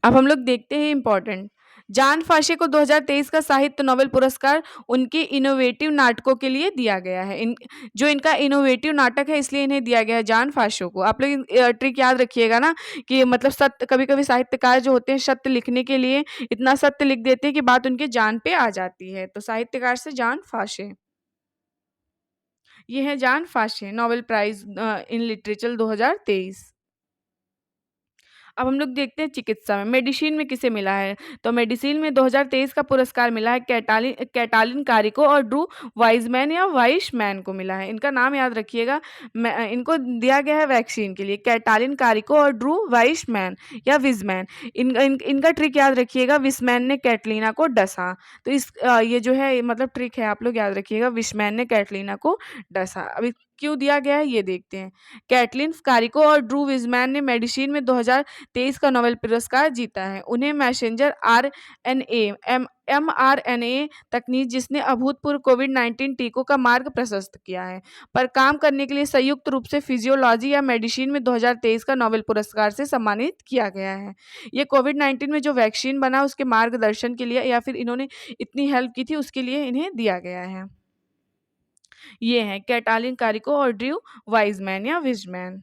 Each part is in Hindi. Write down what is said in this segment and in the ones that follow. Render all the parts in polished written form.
अब हम लोग देखते हैं इम्पोर्टेंट। जान फाशे को 2023 का साहित्य नोबेल पुरस्कार उनके इनोवेटिव नाटकों के लिए दिया गया है। जो इनका इनोवेटिव नाटक है इसलिए इन्हें दिया गया है जान फाशे को। आप लोग ट्रिक याद रखिएगा ना कि मतलब सत्य, कभी कभी साहित्यकार जो होते हैं सत्य लिखने के लिए इतना सत्य लिख देते हैं कि बात उनके जान पे आ जाती है। तो साहित्यकार से जान फाशे, ये है जान फाशे, नोबेल प्राइज इन लिटरेचर 2023। अब हम लोग देखते हैं चिकित्सा में, मेडिसिन में किसे मिला है। तो मेडिसिन में 2023 का पुरस्कार मिला है कैटालिन कारिको और ड्रू वाइजमैन या वाइशमैन को मिला है। इनका नाम याद रखिएगा। इनको दिया गया है वैक्सीन के लिए, कैटालिन कारिको और ड्रू वाइशमैन या विजमैन। इनका ट्रिक याद रखिएगा, विस्मैन ने कैटलीना को डसा। तो ये जो है मतलब ट्रिक है, आप लोग याद रखिएगा, विस्मैन ने कैटलीना को डसा। अभी क्यों दिया गया है ये देखते हैं। कैटलिन कारिको और ड्रू विजमैन ने मेडिसिन में 2023 का नोबेल पुरस्कार जीता है। उन्हें मैसेंजर mRNA तकनीक, जिसने अभूतपूर्व कोविड-19 टीकों का मार्ग प्रशस्त किया है, पर काम करने के लिए संयुक्त रूप से फिजियोलॉजी या मेडिसिन में 2023 का नोबेल पुरस्कार से सम्मानित किया गया है। ये कोविड-19 में जो वैक्सीन बना उसके मार्गदर्शन के लिए या फिर इन्होंने इतनी हेल्प की थी उसके लिए इन्हें दिया गया है। ये हैं कैटालिन कारिको और ड्रू वाइजमैन या विजमैन।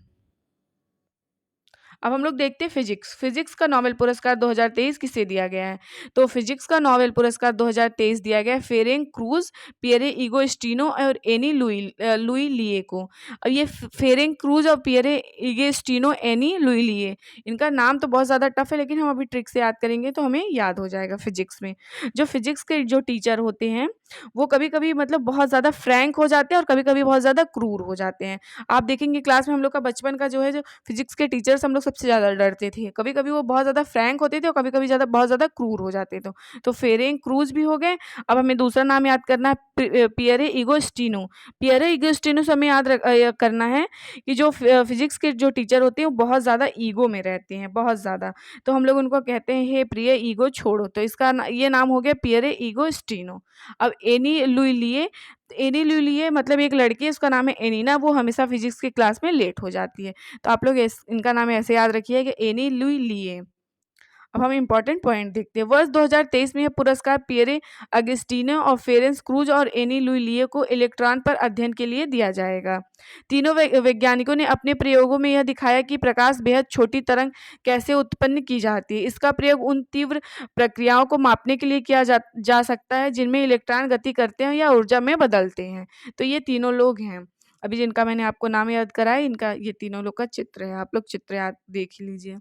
अब हम लोग देखते हैं फिजिक्स। फिजिक्स का नोबेल पुरस्कार 2023 किसे दिया गया है। तो फिजिक्स का नोबेल पुरस्कार 2023 दिया गया है फेरेंक क्रूज, पियरे इगोस्टिनो और एनी लुई लिए को। अब ये फेरेंक क्रूज और पियरे इगोस्टिनो, एनी लुई लिए, इनका नाम तो बहुत ज़्यादा टफ है लेकिन हम अभी ट्रिक से याद करेंगे तो हमें याद हो जाएगा। फिजिक्स में जो फिजिक्स के जो टीचर होते हैं वो कभी कभी मतलब बहुत ज़्यादा फ्रैंक हो जाते हैं और कभी कभी बहुत ज़्यादा क्रूर हो जाते हैं। आप देखेंगे क्लास में हम लोग का बचपन का जो फिजिक्स के टीचर्स हम लोग सबसे ज़्यादा डरते थे। कभी-कभी वो बहुत ज़्यादा फ्रैंक होते थे और कभी-कभी बहुत ज़्यादा क्रूर हो जाते थे। तो फेरेंक क्रूज भी हो गए। अब हमें दूसरा नाम याद करना है पियरे इगोस्टिनो। पियरे इगोस्टिनो से हमें करना है कि जो फिजिक्स के जो टीचर होते हैं वो बहुत ज़्यादा ईगो में रहते हैं, बहुत ज़्यादा। तो हम लोग उनको कहते हैं हे प्रिय ईगो छोड़ो। तो ये नाम हो गया पियरे इगोस्टिनो। अब एनी लुइलिए, एनी लुइलिए मतलब एक लड़की है उसका नाम है एनीना, वो हमेशा फिजिक्स की क्लास में लेट हो जाती है। तो आप लोग इनका नाम ऐसे याद रखिए कि एनी लुई लिए। अब हम इम्पोर्टेंट पॉइंट देखते हैं। वर्ष 2023 में यह पुरस्कार पियरे अगस्टिनो और फेरेंस क्रूज और एनी लुई लिए को इलेक्ट्रॉन पर अध्ययन के लिए दिया जाएगा। तीनों वैज्ञानिकों ने अपने प्रयोगों में यह दिखाया कि प्रकाश बेहद छोटी तरंग कैसे उत्पन्न की जाती है। इसका प्रयोग उन तीव्र प्रक्रियाओं को मापने के लिए किया जा सकता है जिनमें इलेक्ट्रॉन गति करते हैं या ऊर्जा में बदलते हैं। तो ये तीनों लोग हैं अभी जिनका मैंने आपको नाम याद कराया, इनका ये तीनों लोग का चित्र है। आप लोग चित्र याद देख लीजिए।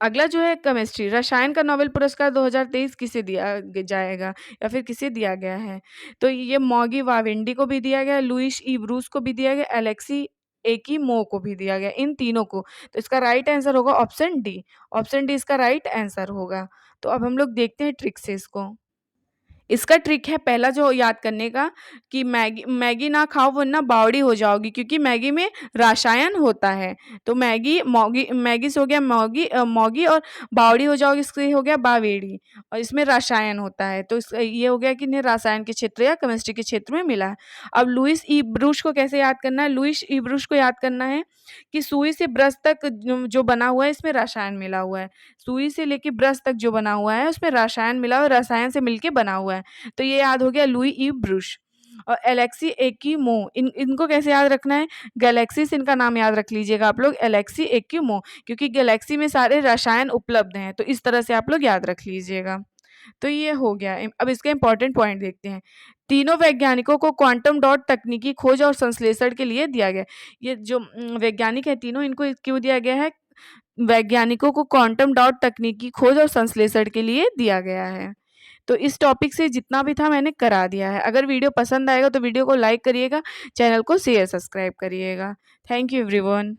अगला जो है केमिस्ट्री, रसायन का नोबेल पुरस्कार 2023 किसे दिया जाएगा या फिर किसे दिया गया है। तो ये मॉगी वावेंडी को भी दिया गया, लुइस ई ब्रूस को भी दिया गया, एलेक्सी एकी मो को भी दिया गया, इन तीनों को। तो इसका राइट आंसर होगा ऑप्शन डी। ऑप्शन डी इसका राइट आंसर होगा। तो अब हम लोग देखते हैं ट्रिक से इसको। इसका ट्रिक है पहला जो याद करने का कि मैगी मैगी ना खाओ वरना बावड़ी हो जाओगी, क्योंकि मैगी में रसायन होता है। तो मैगी से हो गया मौगी और बावड़ी हो जाओगी, इससे हो गया बावेड़ी, और इसमें रसायन होता है। तो ये हो गया कि इन्हें रसायन के क्षेत्र या केमिस्ट्री के क्षेत्र में मिला है। अब लुइस ई ब्रूश को कैसे याद करना है। लुइस ई ब्रूश को याद करना है कि सुई से ब्रश तक जो बना हुआ है इसमें रसायन मिला हुआ है। सुई से लेके ब्रश तक जो बना हुआ है उसमें रसायन मिला हुआ है, रसायन से मिलके बना हुआ है। तो ये याद हो गया लुई ई ब्रूश। और एलेक्सी एकिमो, इनको कैसे याद रखना है। गैलेक्सी से इनका नाम याद रख लीजिएगा आप लोग, एलेक्सी एकिमो, क्योंकि गैलेक्सी में सारे रसायन उपलब्ध हैं। तो इस तरह से आप लोग याद रख लीजिएगा। तो ये हो गया। अब इसके इंपॉर्टेंट पॉइंट देखते हैं। तीनों वैज्ञानिकों को क्वांटम डॉट तकनीकी खोज और संश्लेषण के लिए दिया गया। ये जो वैज्ञानिक है तीनों, इनको क्यों दिया गया है। वैज्ञानिकों को क्वांटम डॉट तकनीकी खोज और संश्लेषण के लिए दिया गया है। तो इस टॉपिक से जितना भी था मैंने करा दिया है। अगर वीडियो पसंद आएगा तो वीडियो को लाइक करिएगा, चैनल को शेयर सब्सक्राइब करिएगा। Thank you everyone.